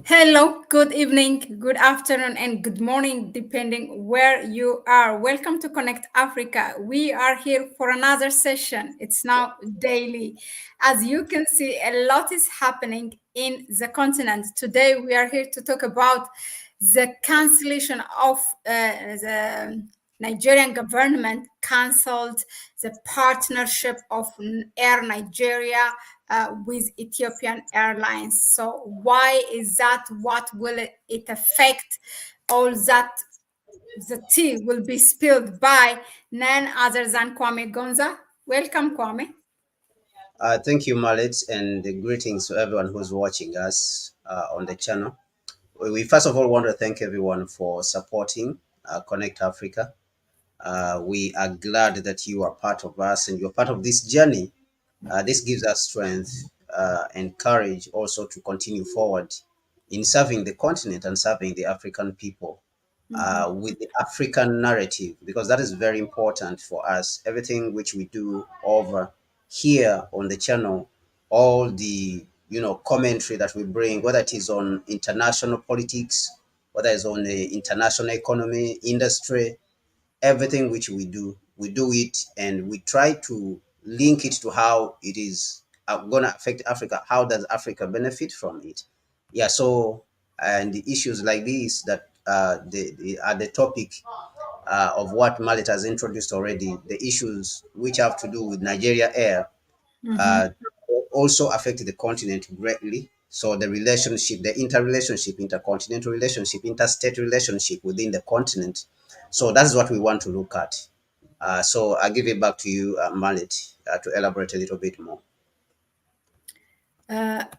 Hello, good evening, good afternoon, and good morning, depending where you are. Welcome to Connect Africa. We are here for another session. It's now daily. As you can see, a lot is happening in the continent. Today, we are here to talk about the cancellation of the Nigerian government canceled the partnership of Air Nigeria with Ethiopian Airlines. So why is that? What will it affect? All that the tea will be spilled by none other than Kwame Gonza. Welcome, Kwame. Thank you, Mahlet, and greetings to everyone who's watching us on the channel. We first of all want to thank everyone for supporting Connect Africa. We are glad that you are part of us and you're part of this journey. This gives us strength and courage also to continue forward in serving the continent and serving the African people with the African narrative, because that is very important for us. Everything which we do over here on the channel, all the commentary that we bring, whether it is on international politics, whether it's on the international economy, industry, everything which we do it and we try to link it to how it is going to affect Africa. How does Africa benefit from it? Yeah, so and the issues like these that are the topic of what Mallet has introduced already, the issues which have to do with Nigeria Air Mhm. uh, also affect the continent greatly. So the relationship, the interrelationship, intercontinental relationship, interstate relationship within the continent. So that's what we want to look at. So I'll give it back to you, Mallet, to elaborate a little bit more.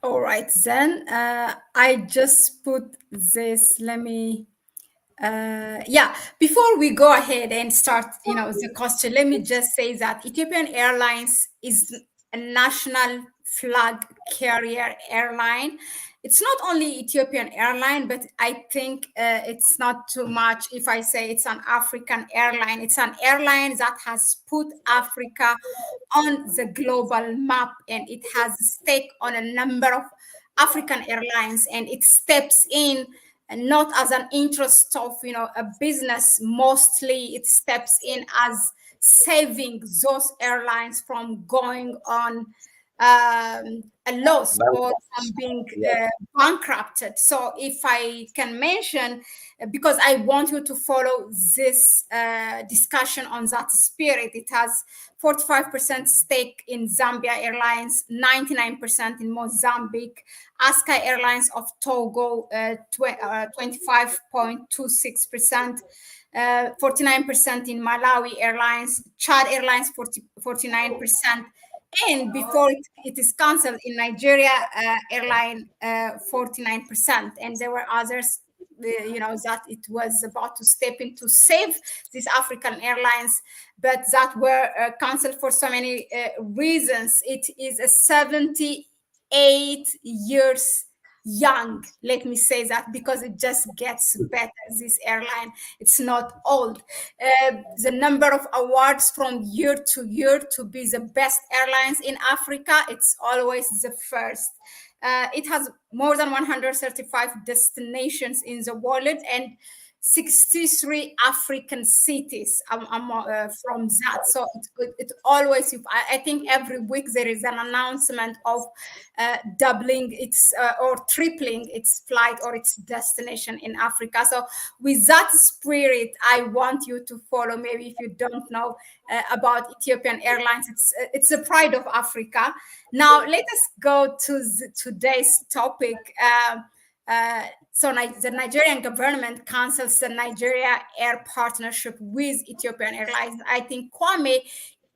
All right, then I just put this. Let me yeah, before we go ahead and start, the question, let me just say that Ethiopian Airlines is a national flag carrier airline. It's not only Ethiopian airline, but I think it's not too much if I say it's an African airline. It's an airline that has put Africa on the global map, and it has a stake on a number of African airlines, and it steps in and not as an interest of a business. Mostly it steps in as saving those airlines from going on a loss or from being Yeah. bankrupted. So if I can mention, because I want you to follow this discussion on that spirit, it has 45% stake in Zambia Airlines, 99% in Mozambique, Askai Airlines of Togo, 25.26%, 49% in Malawi Airlines, Chad Airlines, 49%. And before it is canceled in Nigeria Airline, 49%. And there were others, that it was about to step in to save these African airlines, but that were canceled for so many reasons. It is a 78 years young, let me say that, because it just gets better. This airline, it's not old. The number of awards from year to year to be the best airlines in Africa, it's always the first. It has more than 135 destinations in the world and 63 African cities from that. So it always, I think every week there is an announcement of doubling its or tripling its flight or its destination in Africa. So with that spirit, I want you to follow. Maybe if you don't know about Ethiopian Airlines, it's the pride of Africa. Now let us go to today's topic. The Nigerian government cancels the Nigeria Air partnership with Ethiopian Airlines. I think, Kwame,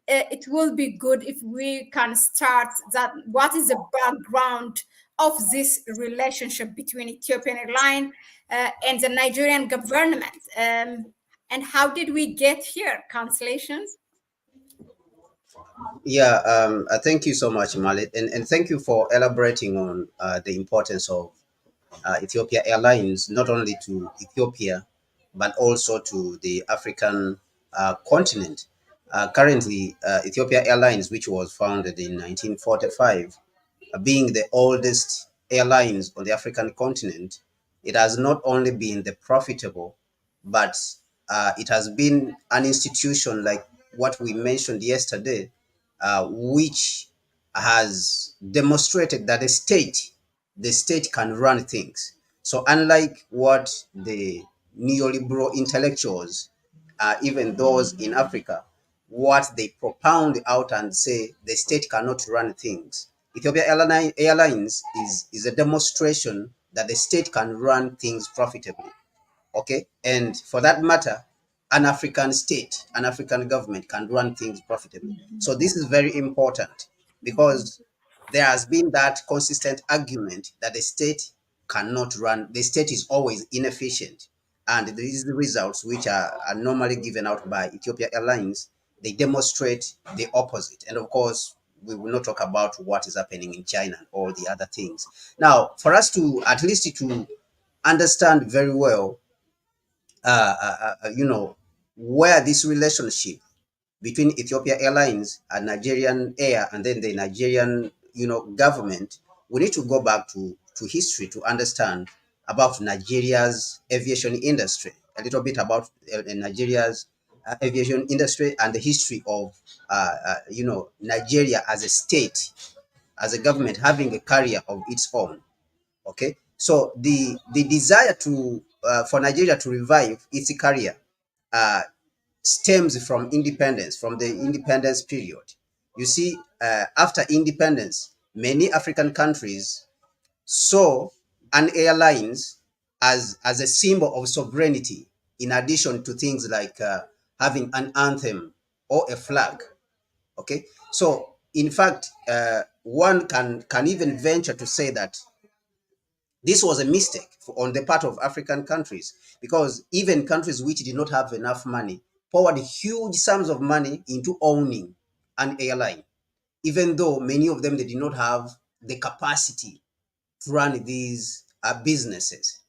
it will be good if we can start that. What is the background of this relationship between Ethiopian Airlines and the Nigerian government? And how did we get here? Cancellation? Yeah, thank you so much, Mallet, and thank you for elaborating on the importance of Ethiopia Airlines, not only to Ethiopia, but also to the African continent. Currently, Ethiopia Airlines, which was founded in 1945, being the oldest airlines on the African continent, it has not only been the profitable, but it has been an institution like what we mentioned yesterday, which has demonstrated that the state can run things. So unlike what the neoliberal intellectuals, even those in Africa, what they propound out and say the state cannot run things. Airlines is a demonstration that the state can run things profitably. Okay, and for that matter, an African state, an African government can run things profitably. So this is very important because there has been that consistent argument that the state cannot run, the state is always inefficient, and these results which are normally given out by Ethiopia Airlines, they demonstrate the opposite. And of course, we will not talk about what is happening in China and all the other things. Now, for us to at least to understand very well, where this relationship between Ethiopia Airlines and Nigerian Air and then the Nigerian, government, we need to go back to history to understand about Nigeria's aviation industry, a little bit about Nigeria's aviation industry and the history of, Nigeria as a state, as a government having a carrier of its own. Okay, so the desire to for Nigeria to revive its career uh, stems from independence, from the independence period. You see, after independence, many African countries saw an airlines as a symbol of sovereignty, in addition to things like having an anthem or a flag. Okay, so in fact, one can even venture to say that this was a mistake on the part of African countries, because even countries which did not have enough money poured huge sums of money into owning an airline, even though many of them they did not have the capacity to run these businesses.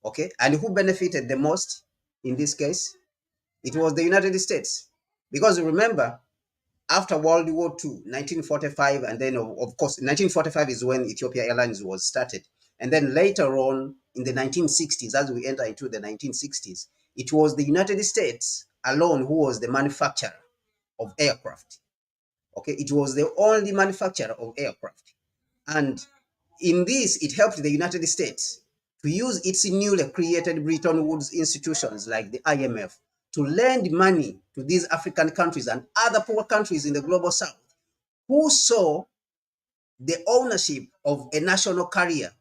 Okay, and who benefited the most in this case? It was the United States, because remember, after World War II, 1945, and then of course 1945 is when Ethiopia Airlines was started. And then later on in the 1960s, as we enter into the 1960s, it was the United States alone who was the manufacturer of aircraft. Okay, it was the only manufacturer of aircraft. And in this, it helped the United States to use its newly created Bretton Woods institutions like the IMF to lend money to these African countries and other poor countries in the global south who saw the ownership of a national carrier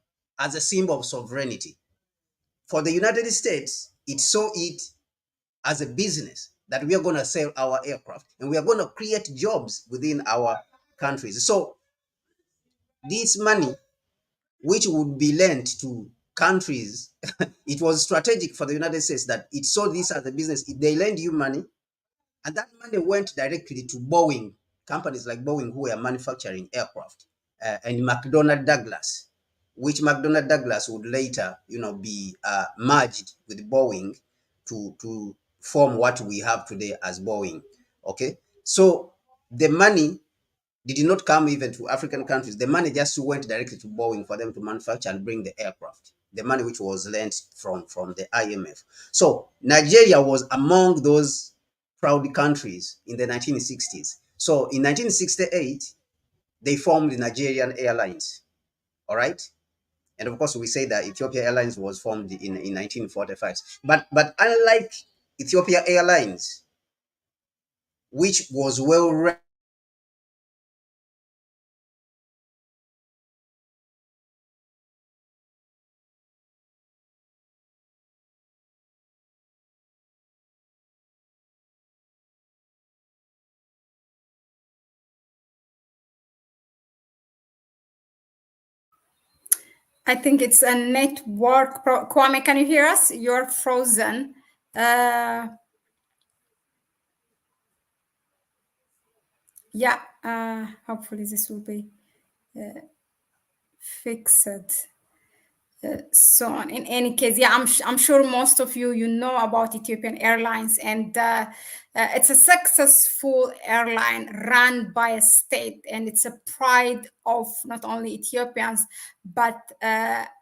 as a symbol of sovereignty. For the United States, it saw it as a business that we are going to sell our aircraft and we are going to create jobs within our countries. So this money which would be lent to countries, it was strategic for the United States that it saw this as a business. They lend you money, and that money went directly to Boeing, companies like Boeing who were manufacturing aircraft, and McDonnell Douglas, which McDonnell Douglas would later, be merged with Boeing to form what we have today as Boeing. Okay, so the money did not come even to African countries. The money just went directly to Boeing for them to manufacture and bring the aircraft. The money which was lent from the IMF. So Nigeria was among those proud countries in the 1960s. So in 1968, they formed the Nigerian Airlines. All right. And of course, we say that Ethiopia Airlines was formed in 1945. But unlike Ethiopia Airlines, which was well I think it's a network. Kwame, can you hear us? You're frozen. Yeah, hopefully this will be fixed. So on. In any case, yeah, I'm sure most of you know about Ethiopian Airlines, and it's a successful airline run by a state, and it's a pride of not only Ethiopians but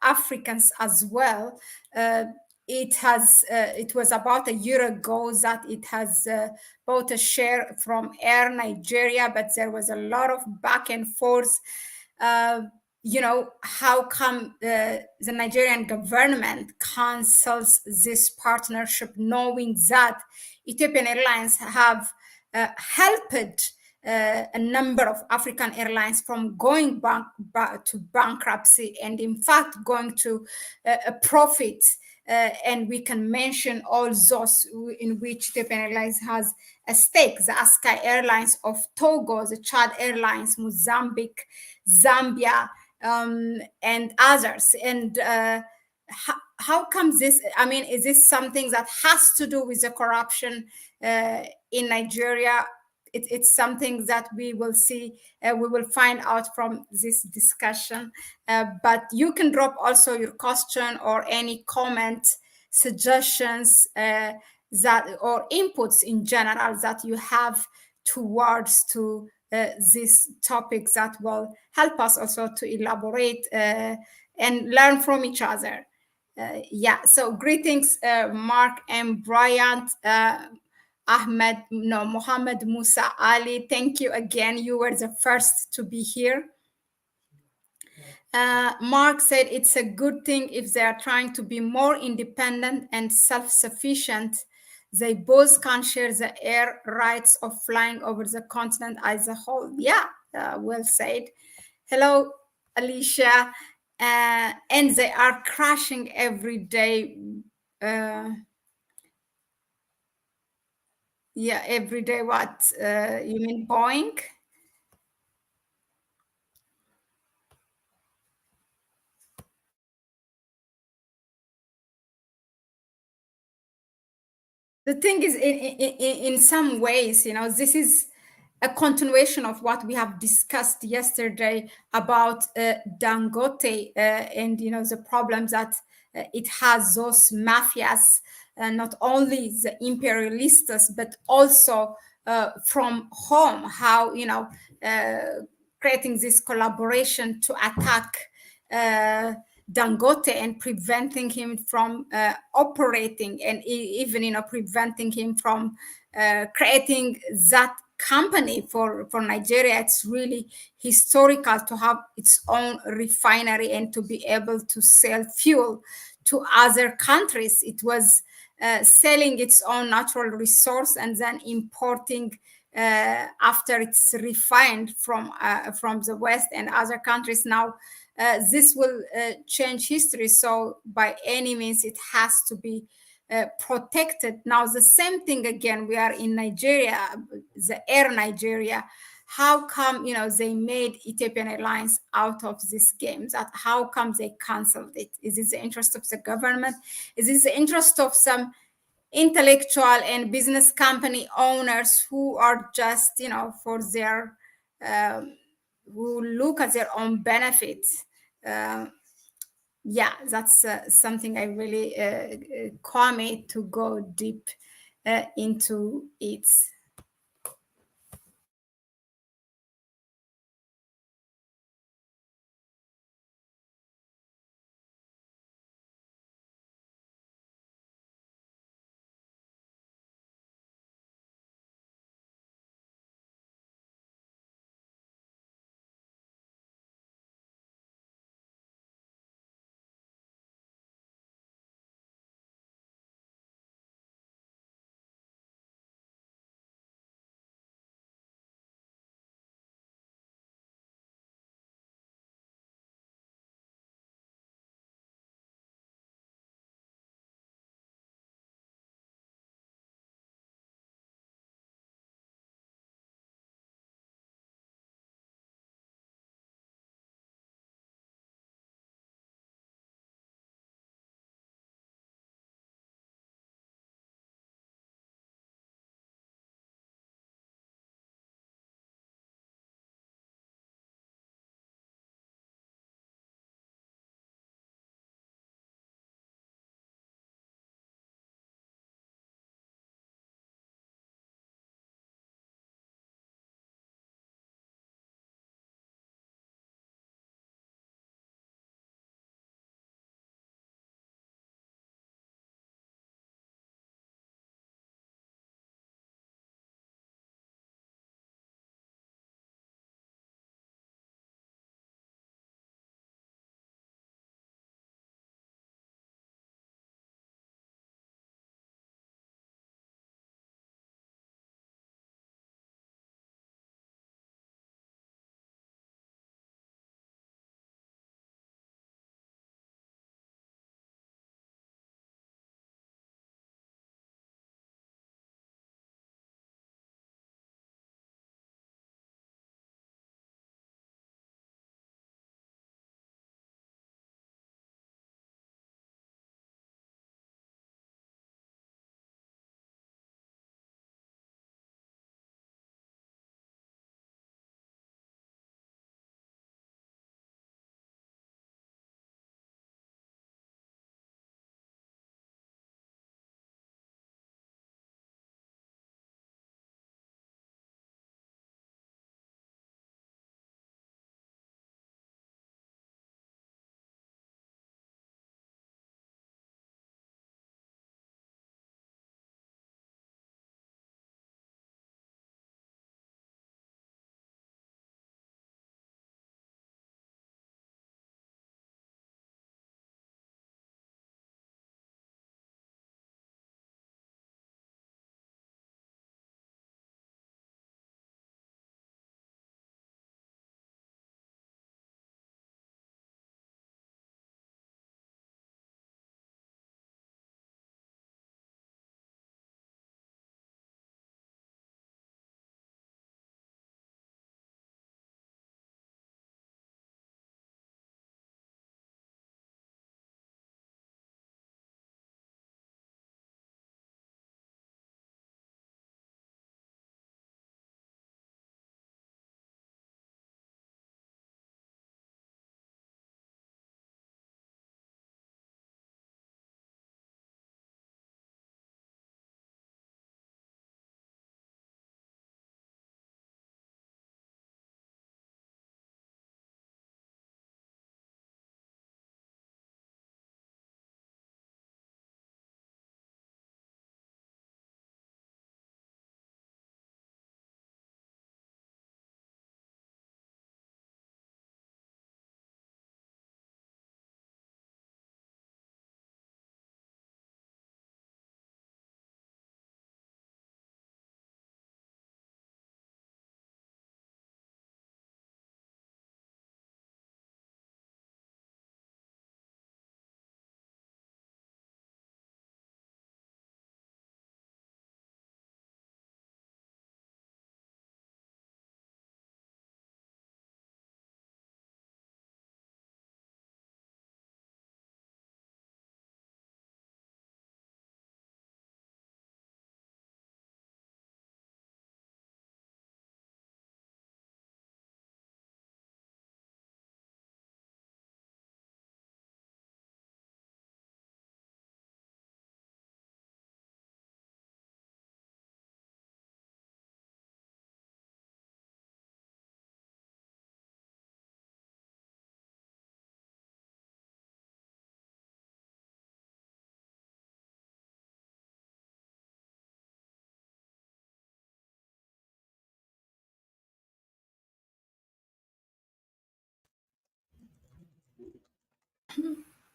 Africans as well. It was about a year ago that it has bought a share from Air Nigeria, but there was a lot of back and forth. Uh, how come the Nigerian government cancels this partnership, knowing that Ethiopian Airlines have helped a number of African airlines from going to bankruptcy, and in fact going to a profit. And we can mention all those in which Ethiopian Airlines has a stake: the Askai Airlines of Togo, the Chad Airlines, Mozambique, Zambia, and others. And how comes this? I mean, is this something that has to do with the corruption in Nigeria? It's something that we will see, we will find out from this discussion. But you can drop also your question or any comment, suggestions that or inputs in general that you have towards to these topics that will help us also to elaborate and learn from each other. Yeah, so greetings, Mark and Bryant, Ahmed, no, Mohammed Musa Ali. Thank you again. You were the first to be here. Mark said it's a good thing if they are trying to be more independent and self sufficient. They both can share the air rights of flying over the continent as a whole. Yeah, well said. Hello, Alicia. And they are crashing every day. Yeah, every day. What? You mean Boeing? The thing is, in some ways, this is a continuation of what we have discussed yesterday about Dangote, and the problems that it has, those mafias, not only the imperialistas but also from home, how creating this collaboration to attack Dangote and preventing him from operating, and even preventing him from creating that company for Nigeria. It's really historical to have its own refinery and to be able to sell fuel to other countries. It was selling its own natural resource and then importing after it's refined from the West and other countries. Now this will change history. So by any means, it has to be protected. Now the same thing again. We are in Nigeria, the Air Nigeria. How come they made Ethiopian Airlines out of this game? That how come they canceled it? Is it the interest of the government? Is it the interest of some intellectual and business company owners who are just for their who look at their own benefits? Yeah, that's something I really call me to go deep into it.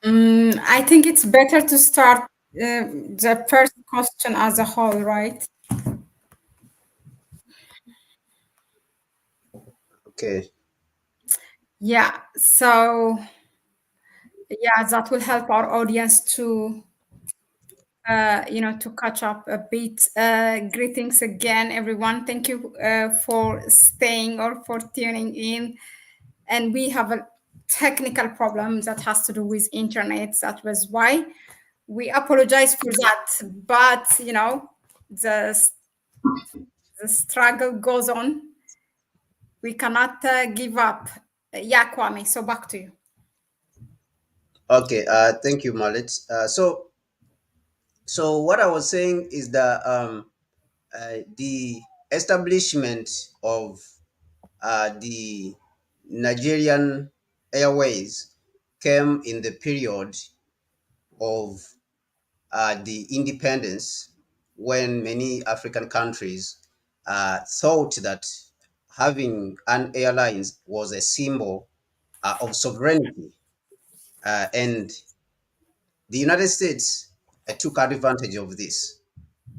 I think it's better to start the first question as a whole, right? Okay. Yeah. So, yeah, that will help our audience to, to catch up a bit. Greetings again, everyone. Thank you for staying or for tuning in. And we have a technical problem that has to do with internet. That was why we apologize for that. But the the struggle goes on. We cannot give up. Yeah, Kwame. So back to you. Okay. Thank you, Mallet. So what I was saying is that the establishment of the Nigerian Airways came in the period of the independence, when many African countries thought that having an airlines was a symbol of sovereignty. And the United States took advantage of this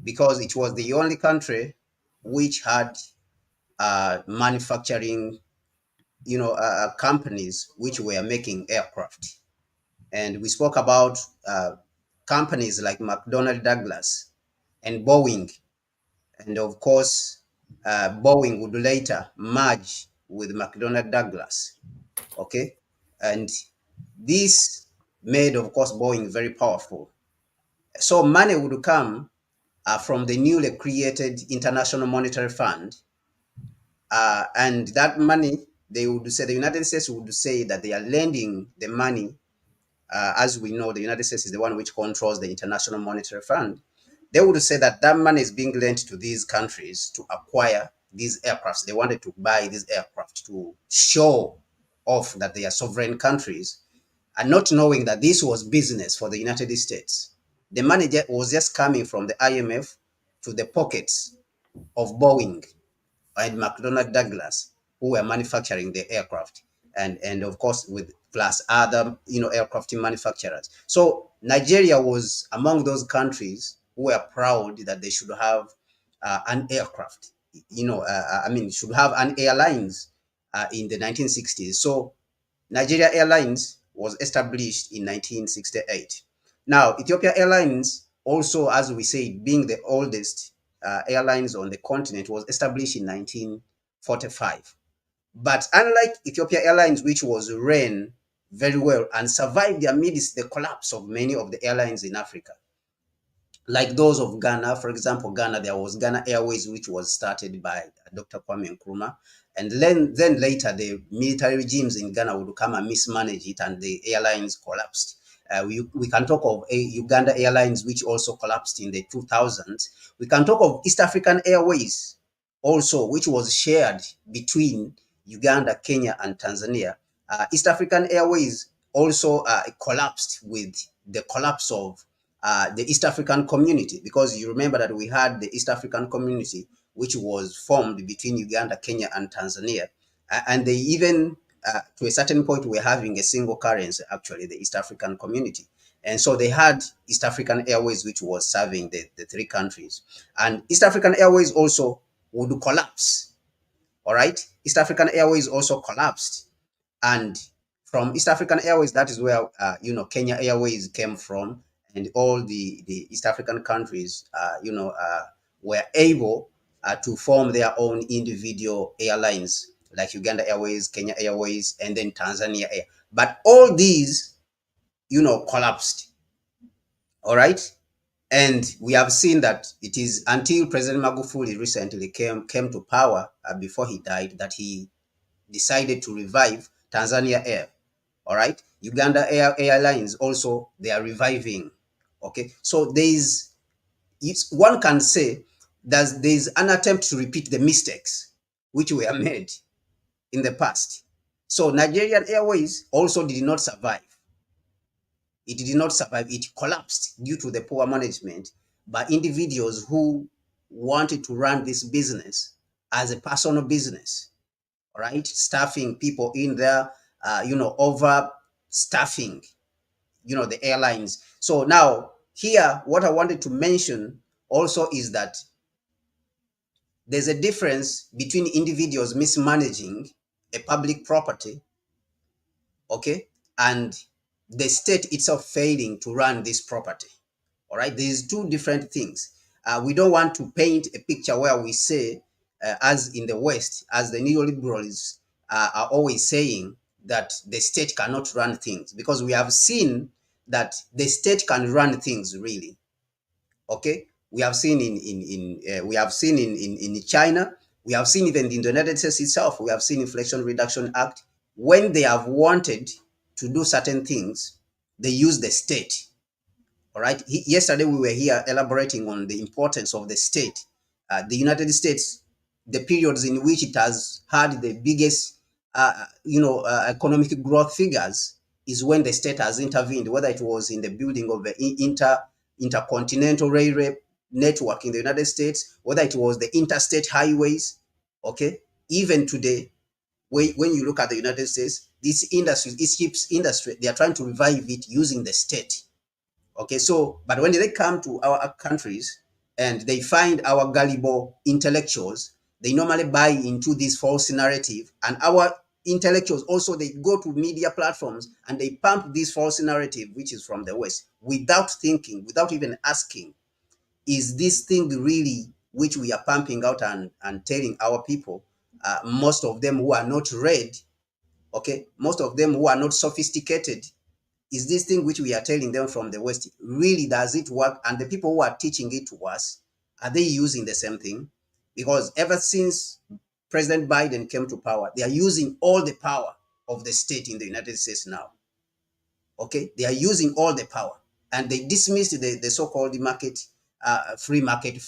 because it was the only country which had manufacturing, companies which were making aircraft. And we spoke about companies like McDonnell Douglas and Boeing. And of course, Boeing would later merge with McDonnell Douglas. Okay. And this made, of course, Boeing very powerful. So money would come from the newly created International Monetary Fund. And that money, they would say, the United States would say that they are lending the money. As we know, the United States is the one which controls the International Monetary Fund. They would say that that money is being lent to these countries to acquire these aircrafts. They wanted to buy these aircraft to show off that they are sovereign countries, and not knowing that this was business for the United States. The money was just coming from the IMF to the pockets of Boeing and McDonnell Douglas, who were manufacturing the aircraft, and of course with plus other aircraft manufacturers. So Nigeria was among those countries who were proud that they should have an aircraft. I mean, should have an airlines in the 1960s. So Nigeria Airlines was established in 1968. Now, Ethiopia Airlines, also, as we say, being the oldest airlines on the continent, was established in 1945. But unlike Ethiopia Airlines, which was ran very well and survived amidst the collapse of many of the airlines in Africa, like those of Ghana. For example, Ghana, there was Ghana Airways, which was started by Dr. Kwame Nkrumah. And then later, the military regimes in Ghana would come and mismanage it, and the airlines collapsed. We can talk of Uganda Airlines, which also collapsed in the 2000s. We can talk of East African Airways, also, which was shared between Uganda, Kenya, and Tanzania. East African Airways also collapsed with the collapse of the East African community, because you remember that we had the East African community, which was formed between Uganda, Kenya, and Tanzania. And they even, to a certain point, were having a single currency, actually, the East African community. And so they had East African Airways, which was serving the three countries. And East African Airways also would collapse. All right. East African Airways also collapsed. And from East African Airways, that is where Kenya Airways came from, and all the East African countries were able to form their own individual airlines, like Uganda Airways, Kenya Airways, and then Tanzania Air. But all these collapsed. All right. And we have seen that it is until President Magufuli recently came to power, before he died, that he decided to revive Tanzania Air. All right. Uganda Airlines also, they are reviving. Okay. So one can say that there's an attempt to repeat the mistakes which were made in the past. So Nigerian Airways also did not survive. It did not survive. It collapsed due to the poor management by individuals who wanted to run this business as a personal business. All right. Staffing people in there, over staffing, the airlines. So now here, what I wanted to mention also is that there's a difference between individuals mismanaging a public property, okay, and the state itself failing to run this property. All right, there's two different things. We don't want to paint a picture where we say, as in the West, as the neoliberals are always saying, that the state cannot run things, because we have seen that the state can run things really. Okay, we have seen we have seen in China, we have seen even in the United States itself, we have seen Inflation Reduction Act. When they have wanted to do certain things, they use the state. All right. Yesterday we were here elaborating on the importance of the state. The United States, the periods in which it has had the biggest, economic growth figures, is when the state has intervened. Whether it was in the building of the intercontinental railway network in the United States, whether it was the interstate highways. Okay. Even today, when you look at the United States, this industry, this ships industry, they are trying to revive it using the state. Okay, so, but when they come to our countries and they find our gullible intellectuals, they normally buy into this false narrative. And our intellectuals also, they go to media platforms and they pump this false narrative, which is from the West, without thinking, without even asking, is this thing really which we are pumping out and telling our people, most of them who are not read, okay, most of them who are not sophisticated, is this thing which we are telling them from the West, really does it work? And the people who are teaching it to us, are they using the same thing? Because ever since President Biden came to power, they are using all the power of the state in the United States now. Okay, they are using all the power, and they dismissed the so-called market, free market,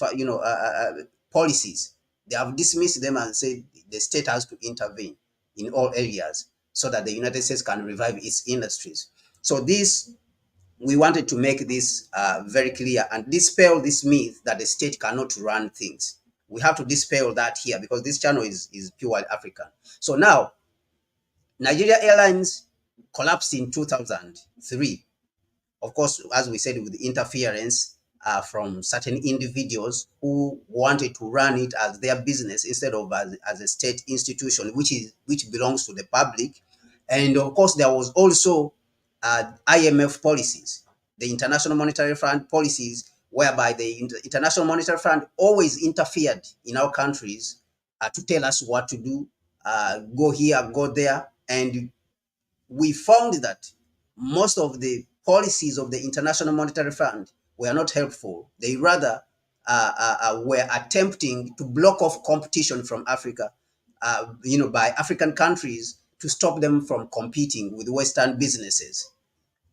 policies. They have dismissed them and said the state has to intervene in all areas so that the United States can revive its industries. So this, we wanted to make this very clear and dispel this myth that the state cannot run things. We have to dispel that here, because this channel is purely African. So now, Nigeria Airlines collapsed in 2003. Of course, as we said, with interference from certain individuals who wanted to run it as their business instead of as a state institution, which belongs to the public. And of course, there was also IMF policies, the International Monetary Fund policies, whereby the International Monetary Fund always interfered in our countries to tell us what to do, go here, go there. And we found that most of the policies of the International Monetary Fund were not helpful. They rather were attempting to block off competition from Africa, by African countries, to stop them from competing with Western businesses.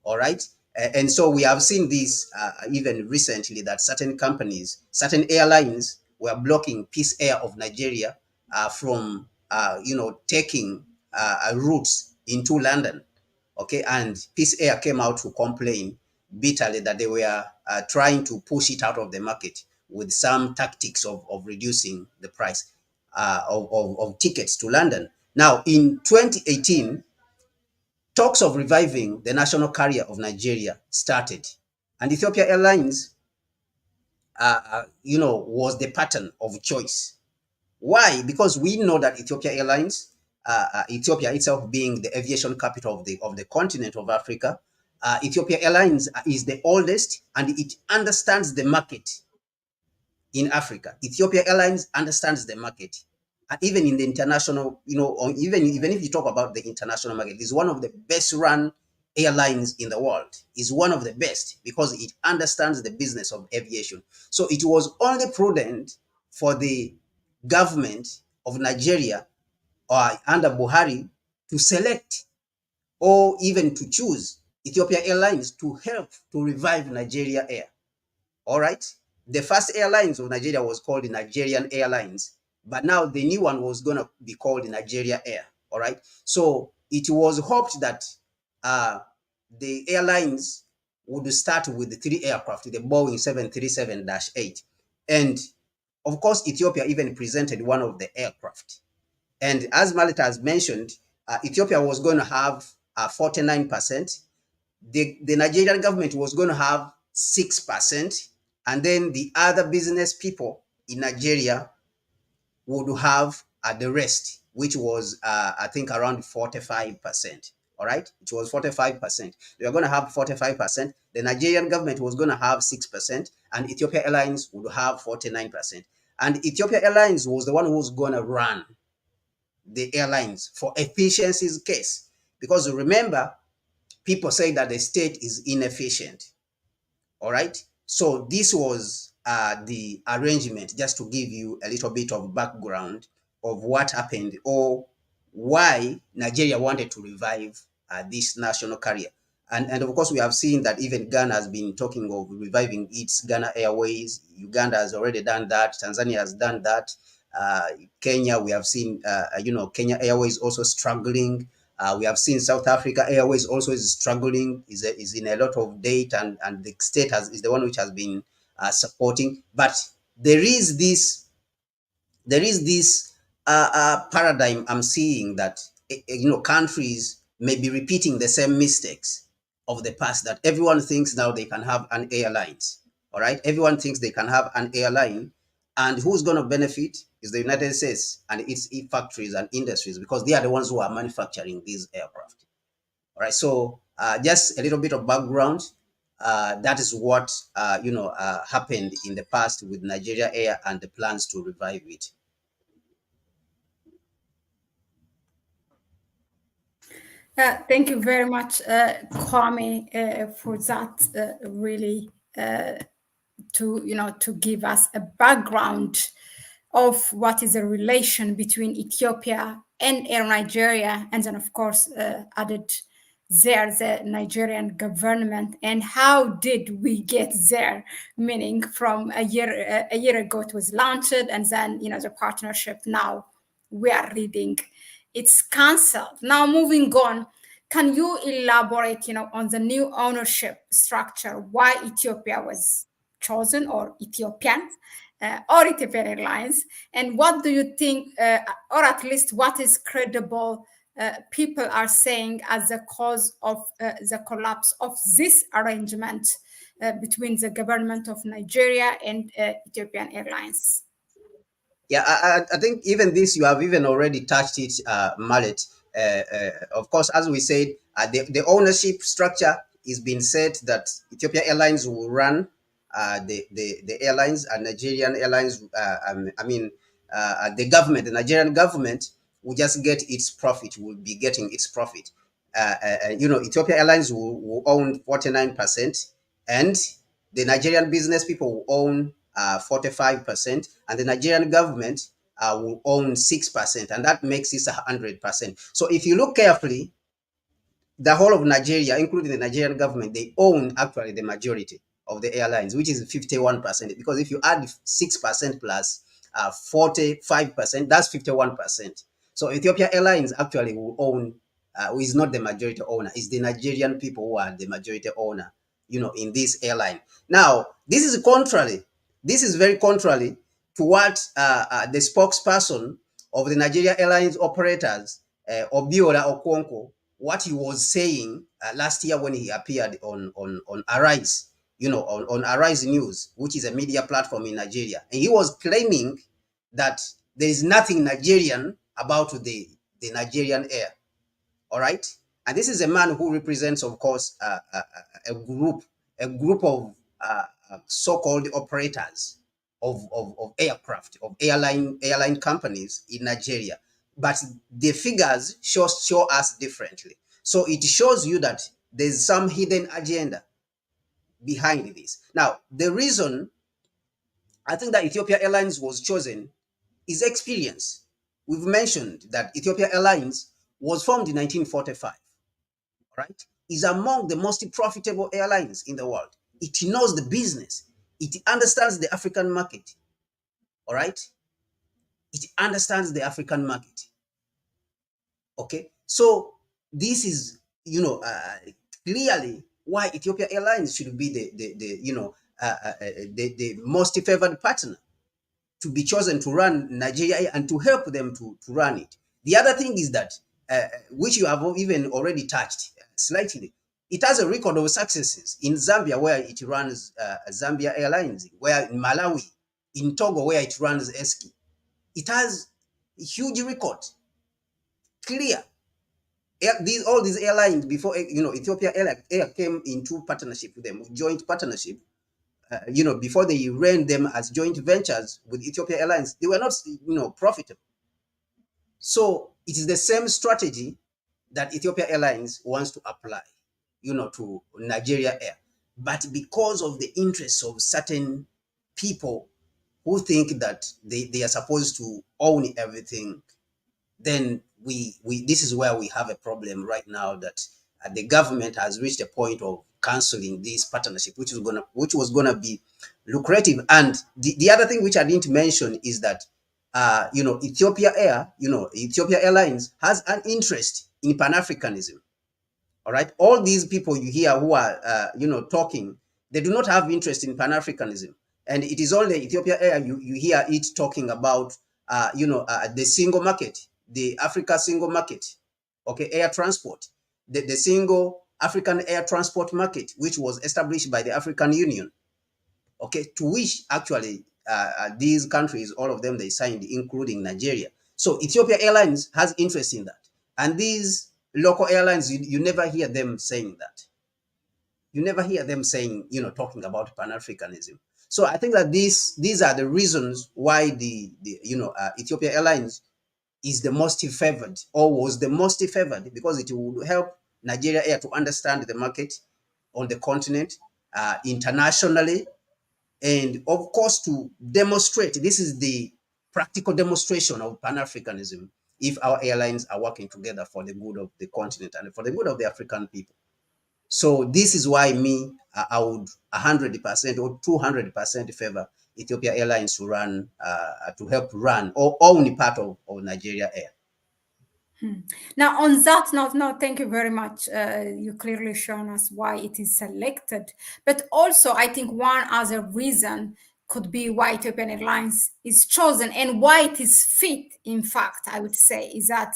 All right. And so we have seen this even recently, that certain companies, certain airlines were blocking Peace Air of Nigeria from, taking routes into London. Okay. And Peace Air came out to complain bitterly that they were trying to push it out of the market with some tactics of reducing the price of tickets to London. Now, in 2018, talks of reviving the national carrier of Nigeria started, and Ethiopian Airlines, was the pattern of choice. Why? Because we know that Ethiopian Airlines, Ethiopia itself being the aviation capital of the continent of Africa, Ethiopian Airlines is the oldest, and it understands the market in Africa. Ethiopia Airlines understands the market. And even in the international, even if you talk about the international market, it's one of the best run airlines in the world. Is one of the best because it understands the business of aviation. So it was only prudent for the government of Nigeria or under Buhari to select or even to choose Ethiopia Airlines to help to revive Nigeria Air. All right. The first airlines of Nigeria was called the Nigerian Airlines, but now the new one was going to be called the Nigeria Air. All right. So it was hoped that the airlines would start with the 3 aircraft, the Boeing 737-8. And of course, Ethiopia even presented one of the aircraft. And as Mahlet has mentioned, Ethiopia was going to have 49%. the Nigerian government was going to have 6%, and then the other business people in Nigeria would have the rest, which was I think around 45%. All right, it was 45%. They were going to have 45%. The Nigerian government was going to have 6%, and Ethiopia Airlines would have 49%. And Ethiopia Airlines was the one who was going to run the airlines for efficiency's case, because remember, people say that the state is inefficient. All right. So this was the arrangement, just to give you a little bit of background of what happened, or why Nigeria wanted to revive this national carrier. And of course, we have seen that even Ghana has been talking of reviving its Ghana Airways. Uganda has already done that. Tanzania has done that. Kenya, we have seen, Kenya Airways also struggling. We have seen South Africa Airways also is struggling, is in a lot of debt, and the state is the one which has been supporting. But there is this paradigm I'm seeing, that countries may be repeating the same mistakes of the past, that everyone thinks now they can have an airlines. All right, everyone thinks they can have an airline, and who's going to benefit is the United States and its factories and industries, because they are the ones who are manufacturing these aircraft. All right, so just a little bit of background. That is what happened in the past with Nigeria Air and the plans to revive it. Thank you very much, Kwame, for that. Really, to give us a background of what is the relation between Ethiopia and Air Nigeria, and then of course added there the Nigerian government, and how did we get there? Meaning, from a year ago it was launched, and then the partnership now we are reading it's cancelled. Now moving on, can you elaborate on the new ownership structure, why Ethiopia was chosen, or Ethiopian, or Ethiopian Airlines, and what do you think, or at least what is credible people are saying as the cause of the collapse of this arrangement between the government of Nigeria and Ethiopian Airlines? Yeah, I think even this, you have even already touched it, Mallet. Of course, as we said, the ownership structure is being said that Ethiopia Airlines will run the airlines, and Nigerian Airlines, the Nigerian government will just get its profit, will be getting its profit. Ethiopia Airlines will own 49%, and the Nigerian business people will own 45%, and the Nigerian government will own 6%, and that makes it 100%. So if you look carefully, the whole of Nigeria, including the Nigerian government, they own actually the majority of the airlines, which is 51%. Because if you add 6% plus 45%, that's 51%. So Ethiopia Airlines actually will own, who is not the majority owner, is the Nigerian people who are the majority owner, in this airline. Now, this is very contrary to what the spokesperson of the Nigeria Airlines operators, Obiola Okonkwo, what he was saying last year when he appeared on Arise, on Arise News, which is a media platform in Nigeria. And he was claiming that there is nothing Nigerian about the Nigerian air. All right. And this is a man who represents, of course, a group of so-called operators of aircraft, of airline companies in Nigeria. But the figures show us differently. So it shows you that there's some hidden agenda behind this. Now, the reason I think that Ethiopia Airlines was chosen is experience. We've mentioned that Ethiopia Airlines was formed in 1945, right? Is among the most profitable airlines in the world. It knows the business. It understands the African market, all right? It understands the African market, okay? So this is, clearly why Ethiopia Airlines should be the most favored partner to be chosen to run Nigeria and to help them to run it. The other thing is that, which you have even already touched slightly, It has a record of successes in Zambia, where it runs Zambia Airlines, where in Malawi, in Togo, where it runs Eski. It has a huge record, clear. All these airlines before, Ethiopia Air came into partnership with them, joint partnership. Before they ran them as joint ventures with Ethiopia Airlines, they were not, profitable. So it is the same strategy that Ethiopia Airlines wants to apply, to Nigeria Air. But because of the interests of certain people who think that they are supposed to own everything, then we this is where we have a problem right now, that the government has reached a point of canceling this partnership, which was gonna be lucrative. And the other thing which I didn't mention is that Ethiopia Airlines has an interest in Pan-Africanism. All right, all these people you hear who are talking, they do not have interest in Pan-Africanism, and it is only Ethiopia Air you hear it talking about the single market, the Africa single market, okay, air transport, the single African air transport market, which was established by the African Union, okay, to which actually these countries, all of them, they signed, including Nigeria. So Ethiopia Airlines has interest in that, and these local airlines, you never hear them saying that. You never hear them saying, talking about Pan-Africanism. So I think that these are the reasons why the Ethiopia Airlines is the most favored, or was the most favored, because it would help Nigeria Air to understand the market on the continent, internationally, and of course to demonstrate. This is the practical demonstration of Pan-Africanism, if our airlines are working together for the good of the continent and for the good of the African people. So this is why I would 100% or 200% favor Ethiopia Airlines to run, to help run or own part of Nigeria Air. Now, on that note, no, thank you very much. You clearly shown us why it is selected. But also, I think one other reason could be why Ethiopian Airlines is chosen and why it is fit, in fact, I would say, is that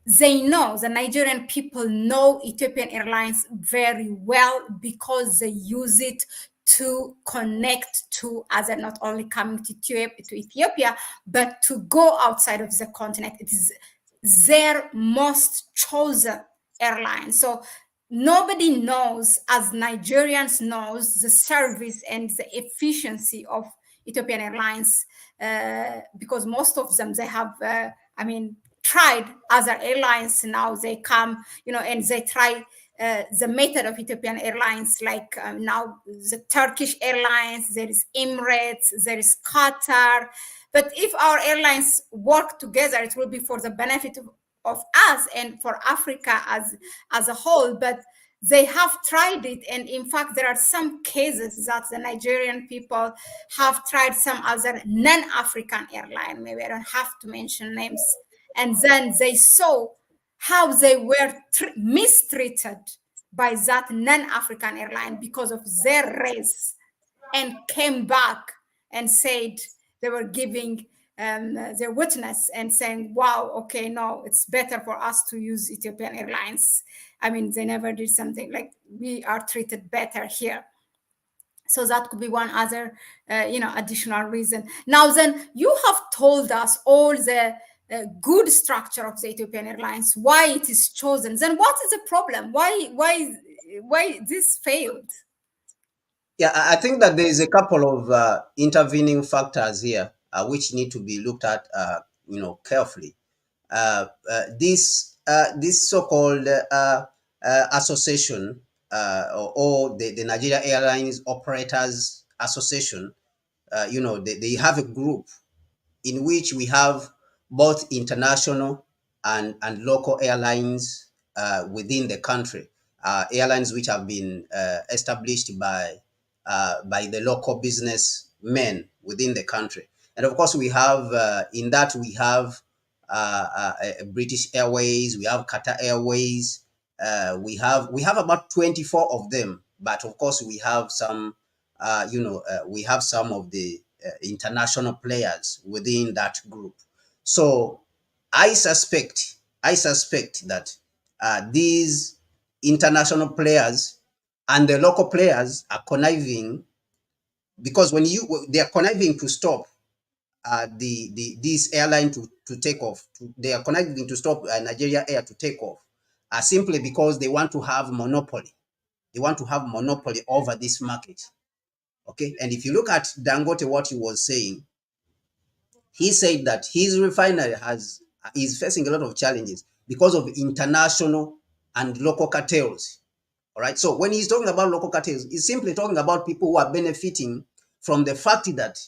the Nigerian people know Ethiopian Airlines very well, because they use it to connect to other, not only coming to Ethiopia, but to go outside of the continent. It is their most chosen airline. So nobody knows, as Nigerians knows, the service and the efficiency of Ethiopian Airlines, because most of them, they have, tried other airlines. Now they come, and they try the method of Ethiopian Airlines, like now the Turkish Airlines, there is Emirates, there is Qatar. But if our airlines work together, it will be for the benefit of us and for Africa as a whole. But they have tried it, and in fact, there are some cases that the Nigerian people have tried some other non-African airline. Maybe I don't have to mention names. And then they saw how they were mistreated by that non-African airline because of their race, and came back and said they were giving their witness and saying, wow, okay, no, it's better for us to use Ethiopian Airlines. I mean, they never did something like, we are treated better here. So that could be one other, additional reason. Now, then, you have told us all the good structure of the Ethiopian Airlines, why it is chosen. Then what is the problem? Why this failed? Yeah, I think that there is a couple of intervening factors here, which need to be looked at, carefully. This so-called association, or the Nigeria Airlines Operators Association, they have a group in which we have both international and local airlines within the country, airlines which have been established by the local businessmen within the country. And of course, we have in that we have British Airways, we have Qatar Airways, we have about 24 of them. But of course, we have some, we have some of the international players within that group. So I suspect that these international players and the local players are conniving, because they are conniving to stop this airline to take off. They are conniving to stop Nigeria Air to take off, simply because they want to have monopoly. They want to have monopoly over this market. Okay, and if you look at Dangote, what he was saying, he said that his refinery is facing a lot of challenges because of international and local cartels. All right. So when he's talking about local cartels, he's simply talking about people who are benefiting from the fact that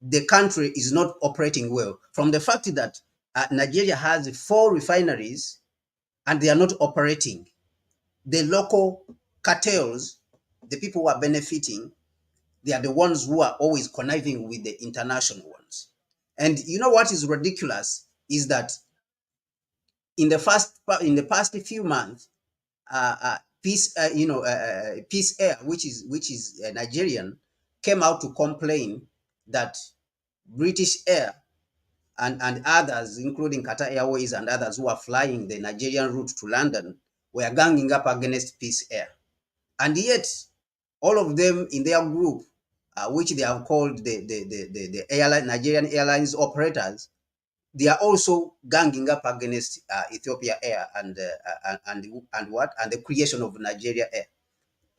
the country is not operating well, from the fact that Nigeria has 4 refineries and they are not operating. The local cartels, the people who are benefiting, they are the ones who are always conniving with the international ones. And you know what is ridiculous is that in the past few months, Peace Air, which is Nigerian, came out to complain that British Air and others, including Qatar Airways and others who are flying the Nigerian route to London, were ganging up against Peace Air. And yet, all of them in their group, which they have called the Nigerian Airlines operators, they are also ganging up against Ethiopia Air and the creation of Nigeria Air,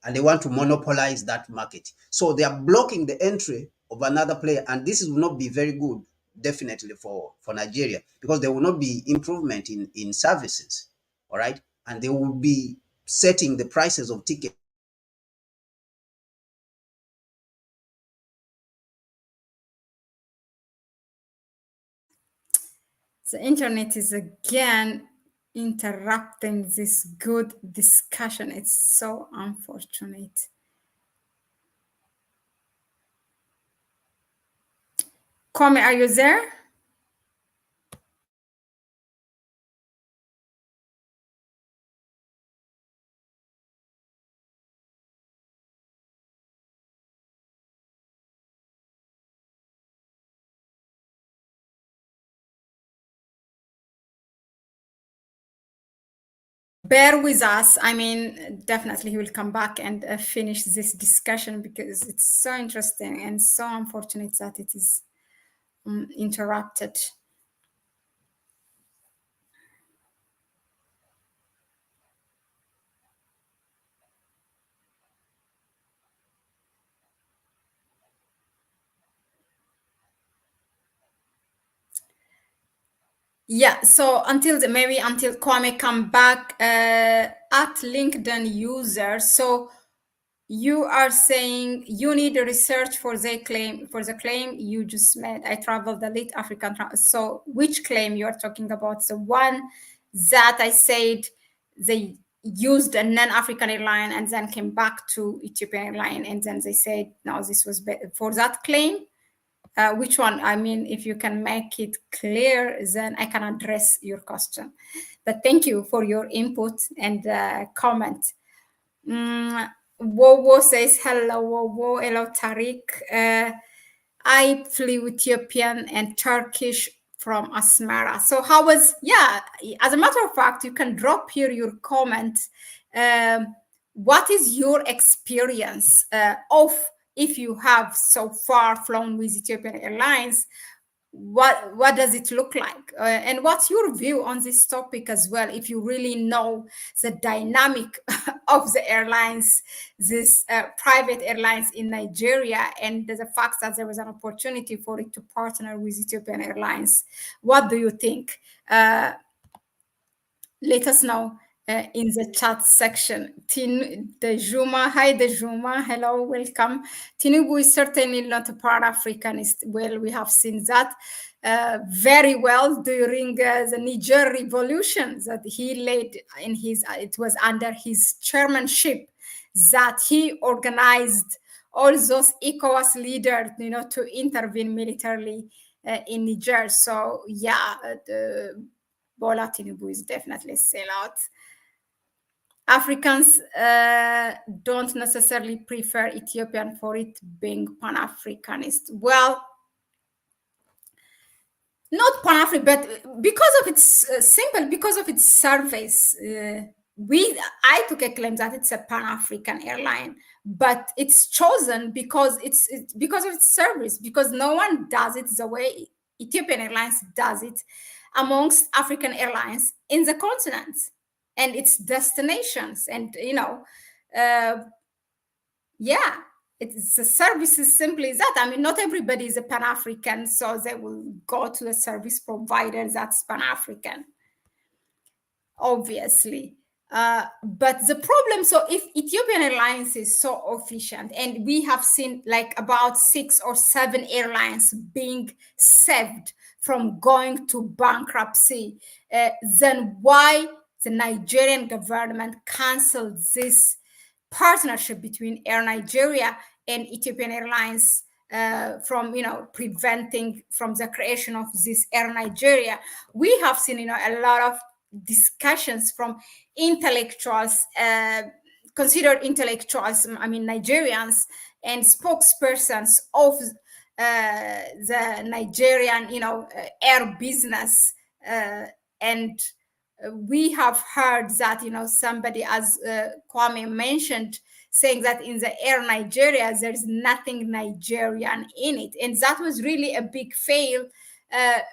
and they want to monopolize that market. So they are blocking the entry of another player, and this will not be very good, definitely for Nigeria, because there will not be improvement in services. All right, and they will be setting the prices of tickets. The internet is again interrupting this good discussion. It's so unfortunate. Kwame, are you there? Bear with us. I mean, definitely he will come back and finish this discussion, because it's so interesting and so unfortunate that it is interrupted. Yeah, so until Kwame come back, at LinkedIn user. So you are saying you need a research for the claim you just made. I traveled the late African. So which claim you are talking about? The one that I said they used a non-African airline and then came back to Ethiopian airline, and then they said no, this was for that claim. Which one? I mean, if you can make it clear, then I can address your question. But thank you for your input and comment. Wowo says hello, Wowo. Hello, Tariq. I flew Ethiopian and Turkish from Asmara. So how was? Yeah, as a matter of fact, you can drop here your comment. What is your experience of, if you have so far flown with Ethiopian Airlines? What does it look like, and what's your view on this topic as well, if you really know the dynamic of the airlines, this private airlines in Nigeria, and the fact that there was an opportunity for it to partner with Ethiopian Airlines? What do you think? Let us know in the chat section. Dejuma, hi Dejuma, hello, welcome. Tinubu is certainly not a Pan-Africanist. Well, we have seen that very well during the Niger revolution that he led in his, it was under his chairmanship that he organized all those ECOWAS leaders, to intervene militarily in Niger. So yeah, Bola Tinubu is definitely a sellout. Africans don't necessarily prefer Ethiopian for it being Pan-Africanist. Well, not Pan-African, but because of its because of its service. I took a claim that it's a Pan-African airline, but it's chosen because it's because of its service, because no one does it the way Ethiopian Airlines does it amongst African airlines in the continent and its destinations. And uh, yeah, it's the service is simply that. I mean, not everybody is a Pan-African, so they will go to a service provider that's Pan-African, obviously. But the problem, so if Ethiopian Airlines is so efficient, and we have seen like about 6 or 7 airlines being saved from going to bankruptcy, then why the Nigerian government canceled this partnership between Air Nigeria and Ethiopian Airlines, from preventing from the creation of this Air Nigeria? We have seen a lot of discussions from intellectuals, considered intellectuals, I mean Nigerians, and spokespersons of the Nigerian air business, and we have heard that somebody, as Kwame mentioned, saying that in the Air Nigeria there's nothing Nigerian in it, and that was really a big fail,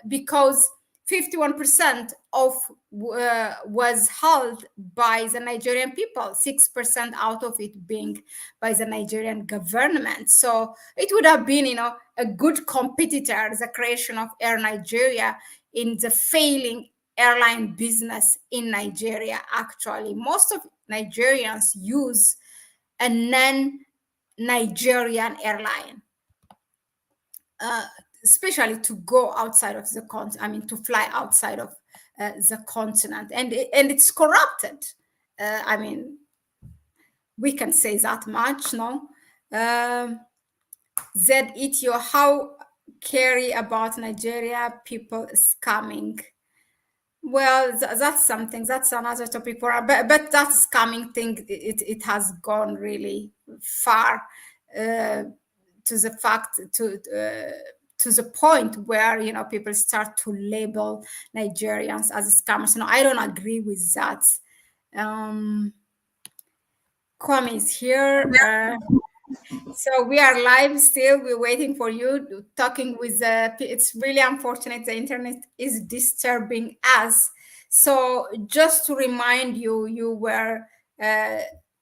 because 51% of was held by the Nigerian people, 6% out of it being by the Nigerian government. So it would have been a good competitor, the creation of Air Nigeria, in the failing airline business in Nigeria. Actually, most of Nigerians use a non-Nigerian airline, especially to go outside of the continent. I mean, to fly outside of the continent, and it's corrupted. I mean, we can say that much, no? Zed Etio, how carry about Nigeria people scamming? Well, that's something. That's another topic for. But that scamming thing, it has gone really far, to the fact to the point where people start to label Nigerians as scammers. No, I don't agree with that. Kwame is here. So we are live still. We're waiting for you, talking with it's really unfortunate the internet is disturbing us. So just to remind you, you were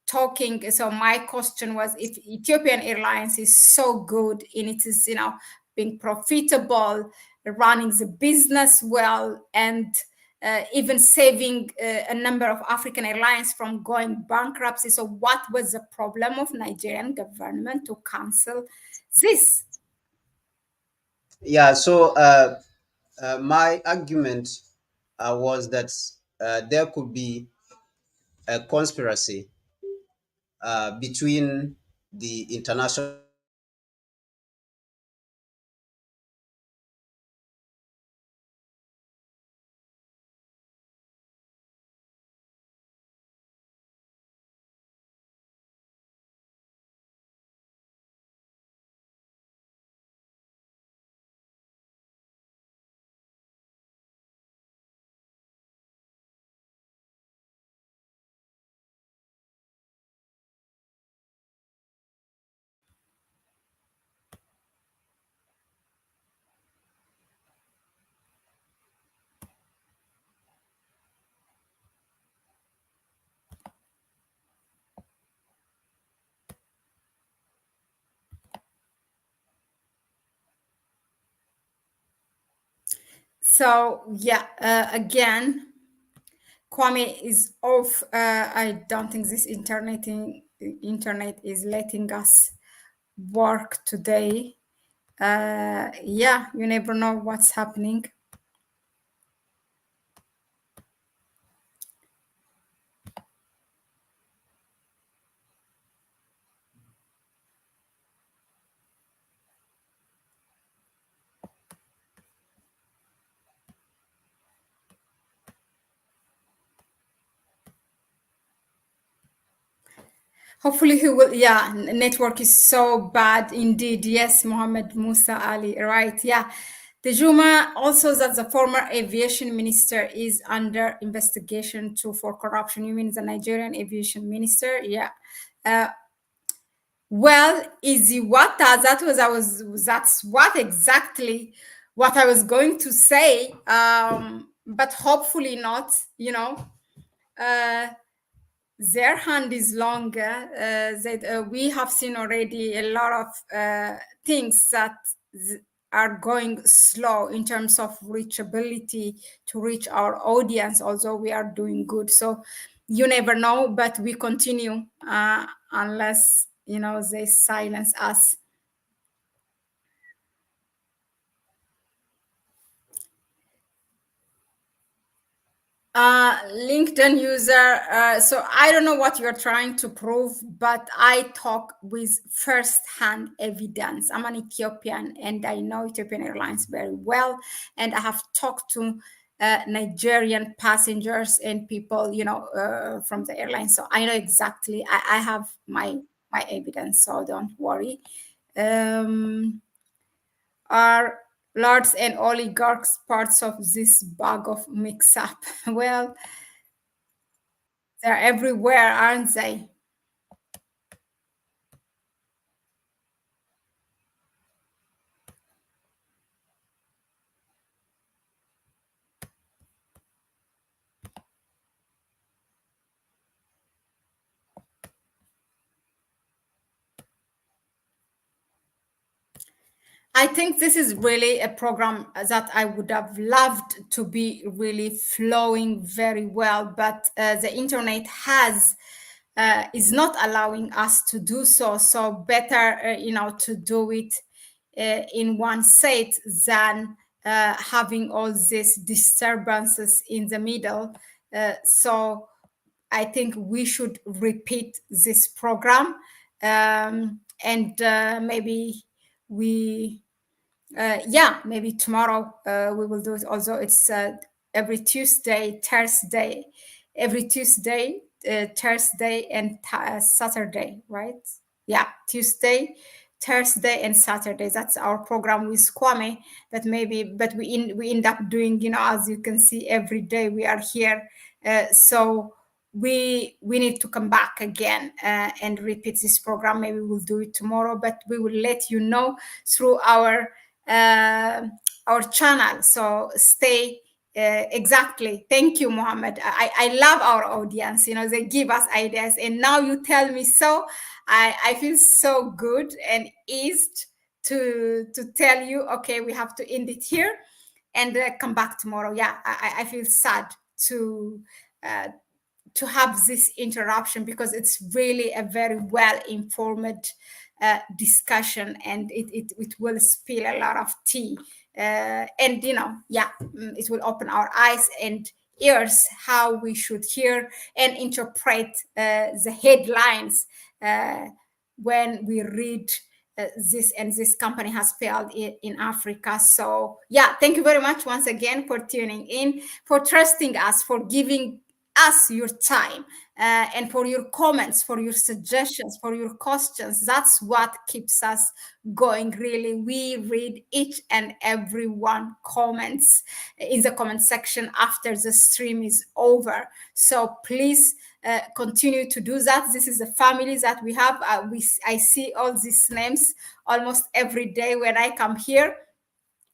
talking. So my question was, if Ethiopian Airlines is so good in it is, being profitable, running the business well, and even saving a number of African airlines from going bankruptcy. So what was the problem of Nigerian government to cancel this? Yeah, so my argument was that there could be a conspiracy between the international So yeah, again, Kwame is off. I don't think this internet is letting us work today. Yeah, you never know what's happening. Hopefully he will. Yeah, network is so bad indeed. Yes, Mohammed Musa Ali. Right. Yeah. Dejuma also that the former aviation minister is under investigation too for corruption. You mean the Nigerian aviation minister? Yeah. Uh, well, Iziwata, that's what exactly what I was going to say. But hopefully not, uh, their hand is longer. That we have seen already a lot of things that are going slow in terms of reachability to reach our audience, although we are doing good. So you never know, but we continue unless they silence us. LinkedIn user. So I don't know what you're trying to prove, but I talk with first-hand evidence. I'm an Ethiopian, and I know Ethiopian Airlines very well, and I have talked to Nigerian passengers and people, from the airline. So I know exactly. I have my evidence, so don't worry. Are lords and oligarchs parts of this bag of mix-up? Well, they're everywhere, aren't they? I think this is really a program that I would have loved to be really flowing very well, but the internet is not allowing us to do so. So better, to do it in one set than having all these disturbances in the middle. So I think we should repeat this program, and maybe we maybe tomorrow we will do it. Also, it's every Tuesday, Thursday, every Tuesday, Thursday, and Saturday, right? Yeah, Tuesday, Thursday, and Saturday. That's our program with Kwame. But we end up doing, as you can see, every day we are here. So we need to come back again and repeat this program. Maybe we'll do it tomorrow, but we will let you know through uh, our channel. So stay. Exactly. Thank you, Mohammed. I love our audience. They give us ideas, and now you tell me so. I feel so good and eased to tell you, okay, we have to end it here and come back tomorrow. Yeah, I feel sad to uh, to have this interruption, because it's really a very well informed discussion, and it will spill a lot of tea, and it will open our eyes and ears how we should hear and interpret the headlines when we read this and this company has failed in Africa. So yeah, thank you very much once again for tuning in, for trusting us, for giving us your time, and for your comments, for your suggestions, for your questions. That's what keeps us going, really. We read each and every one comments in the comment section after the stream is over. So please continue to do that. This is the family that we have. I see all these names almost every day when I come here.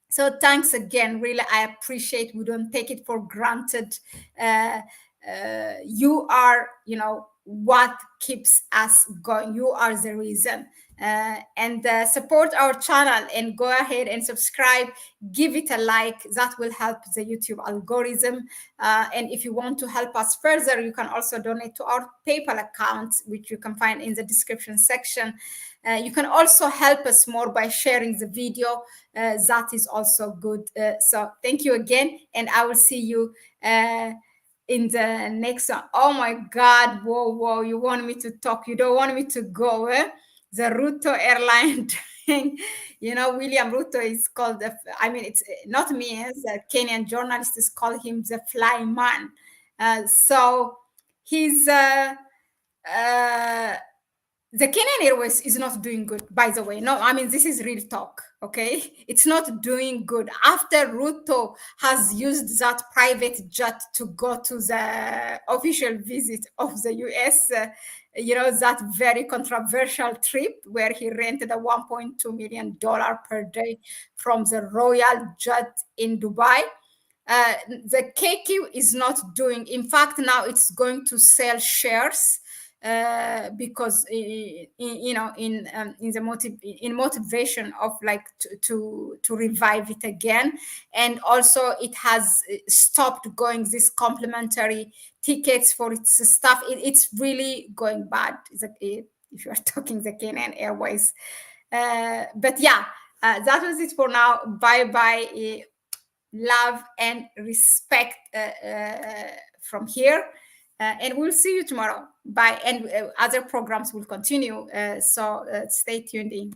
So thanks again. Really, I appreciate. We don't take it for granted. You are, what keeps us going. You are the reason. And support our channel and go ahead and subscribe. Give it a like. That will help the YouTube algorithm. And if you want to help us further, you can also donate to our PayPal account, which you can find in the description section. You can also help us more by sharing the video. That is also good. So thank you again, and I will see you in the next one. Oh my God, whoa, you want me to talk, you don't want me to go, eh? The Ruto airline thing. William Ruto is called it's not me, as a Kenyan journalist is called him the fly man. So he's The Kenyan Airways is not doing good, by the way. No, I mean, this is real talk, okay? It's not doing good. After Ruto has used that private jet to go to the official visit of the US, that very controversial trip where he rented a $1.2 million per day from the Royal Jet in Dubai. The KQ is not doing. In fact, now it's going to sell shares because in the motivation of like to revive it again, and also it has stopped going this complimentary tickets for its stuff. It's really going bad. If you are talking the Kenyan Airways, but yeah, that was it for now. Bye bye. Love and respect from here. And we'll see you tomorrow. Bye. And other programs will continue. So stay tuned in.